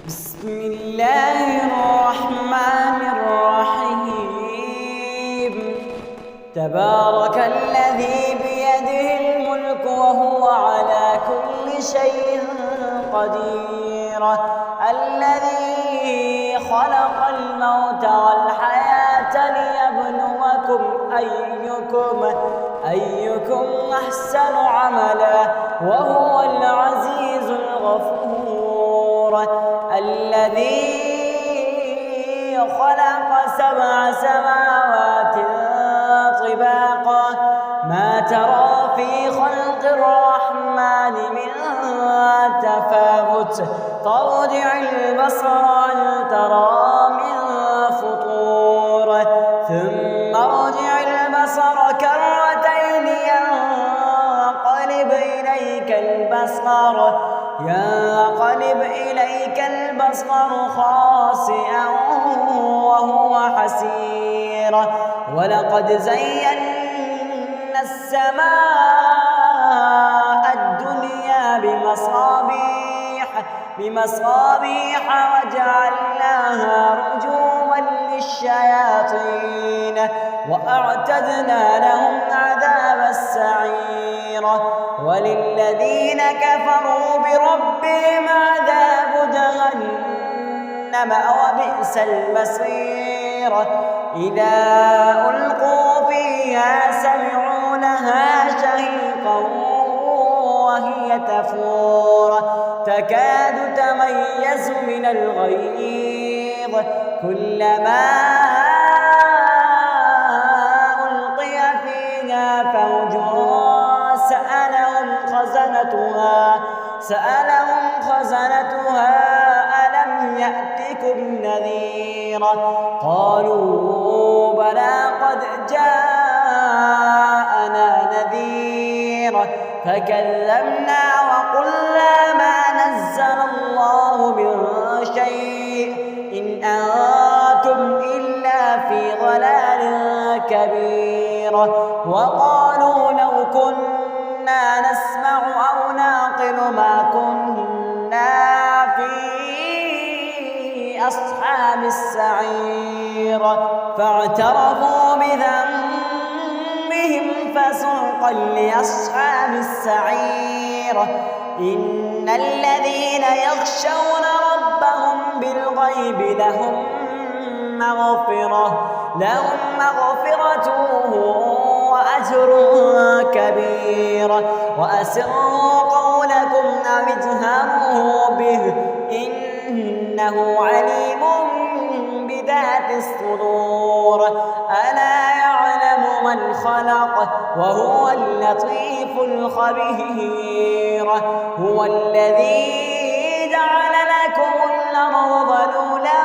بسم الله الرحمن الرحيم. تبارك الذي بيده الملك وهو على كل شيء قدير. الذي خلق الموت والحياة ليبلوكم أيكم أحسن عملا وهو العزيز الغفور. الذي خلق 7 سماوات طباقا ما ترى في خلق الرحمن من تفاوت فارجع البصر هل ترى من فطور ثم ارجع البصر كرتين ينقلب إليك البصر خاسئا وهو حسير. ولقد زينا السماء الدنيا بمصابيح وجعلناها رجوما للشياطين وأعتدنا لهم عذاب السعير. وللذين كفروا بربهم عذاب جهنم وبئس المصير. إذا ألقوا فيها سمعوا لها شهيقا وهي تفور تكاد تميز من الغيظ كلما ألقي فيها فوج سألهم خزنتها ألم يأتكم نذير قالوا بلى قد جاءنا نذير فكذبنا وقلنا ما نزل الله من شيء إن أنتم إلا في ضلال كبير. وقالوا لو كنا نسمع أو نعقل ما كنا في أصحاب السعير فاعترفوا بذنبهم فسحقا لأصحاب السعير. إن الذين يخشون ربهم بالغيب لهم مغفرة وأجر كبير. وأسروا قولكم أو اجهروا به إنه عليم بذات الصدور. ألا يعلم من خلق وهو اللطيف الخبير. هو الذي جعل لكم الأرض ذلولا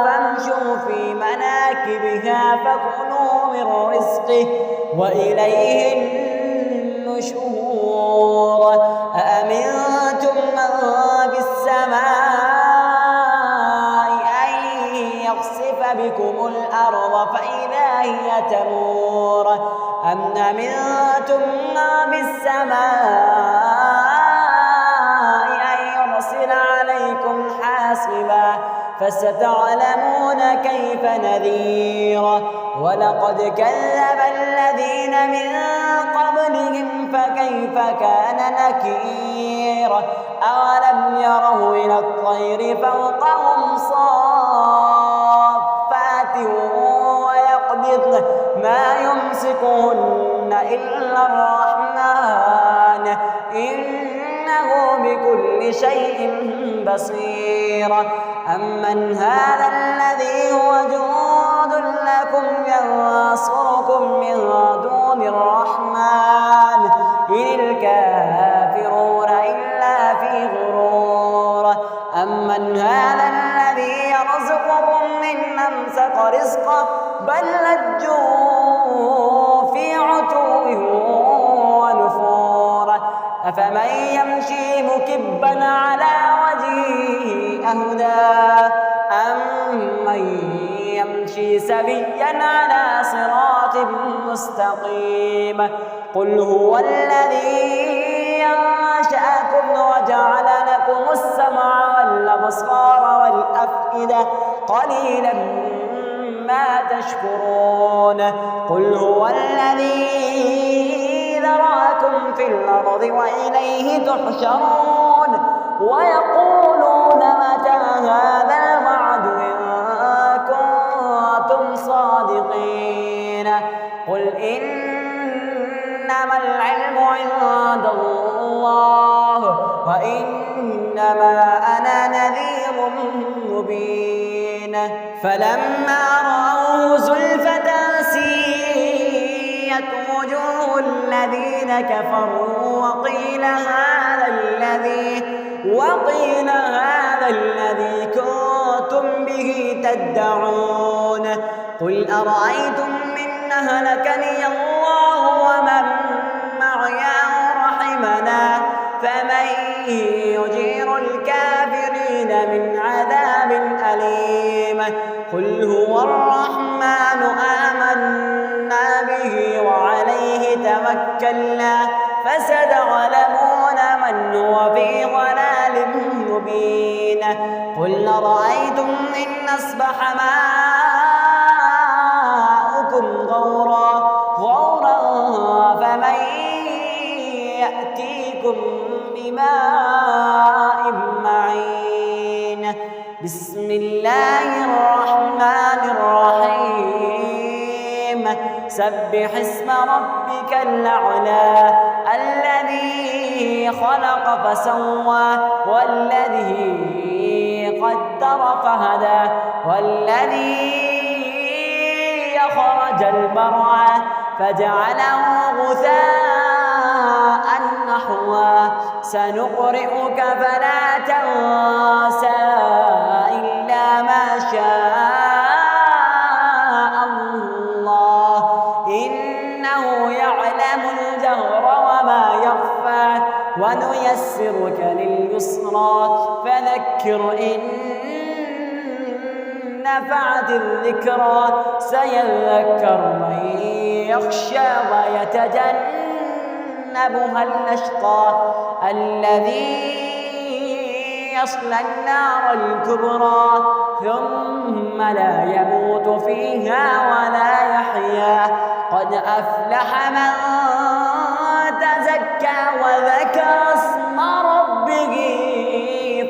فامشوا في مناكبها فكلوا من رزقه وإليه النشور. أأمنتم من في السماء أن يخسف بكم الأرض فإذا هي تمور أم أمنتم من في السماء أن يرسل عليكم حاصبا فستعلمون كيف نذير. ولقد كذب الذين من قبلهم فكيف كان نكير. أولم يروا إلى الطير فوقهم صافات ويقبضن ما يمسكهن إلا الرحمن إنه بكل شيء بصير. أمن هذا الذي هو جند لكم ينصركم من دون الرحمن إن الكافرون إلا في غرور. أمن هذا الذي يرزقكم من أمسك رزقه بل لجوا في عتو ونفور. أفمن يمشي مكبا على وجهه أهدى أمن يمشي سويا على صراط مستقيم. قل هو الذي أنشأكم وجعل لكم السمع والأبصار واحدة قليلا ما تشكرون قل هو الذي ذرأكم في الأرض وإليه تحشرون ويقولون متى هذا الوعد إن كنتم صادقين قل إنما العلم عند الله وإنما أنا نذير مبين فلما رأوه زلفة سيئت وجوه الذين كفروا وقيل هذا الذي كنتم به تدعون قل أرأيتم إن أهلكني الله ومن معي ورحمنا فمن يجير الكافرين من عذاب أليم قل هو الرحمن آمنا به وعليه توكلنا فستعلمون من هو في ضلال مبين قل أرأيتم إن أصبح ماؤكم غورا فمن يأتيكم بماء معين بسم الله الرحمن الرحيم سبح اسم ربك الأعلى الذي خلق فسوى والذي قدر فهدى والذي أخرج المرعى فجعله غثاء نحوا سنقرئك فلا تنسى إلا ما شاء الله إنه يعلم الجهر وما يخفى ونيسرك لليسرى فذكر إن نفعت الذكرى سيذكر من يخشى ويتجنبها الأشقى الذي يصلى النار الكبرى ثم لا يموت فيها ولا يحيا قد أفلح من تزكى وذكر اسم ربه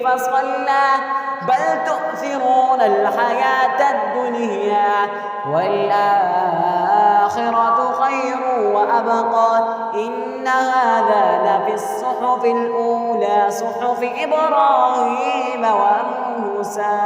فصلى بل تؤثرون الحياة الدنيا والآخرة خير وأبقى إن هذا لفي الصحف الأولى صحف إبراهيم وموسى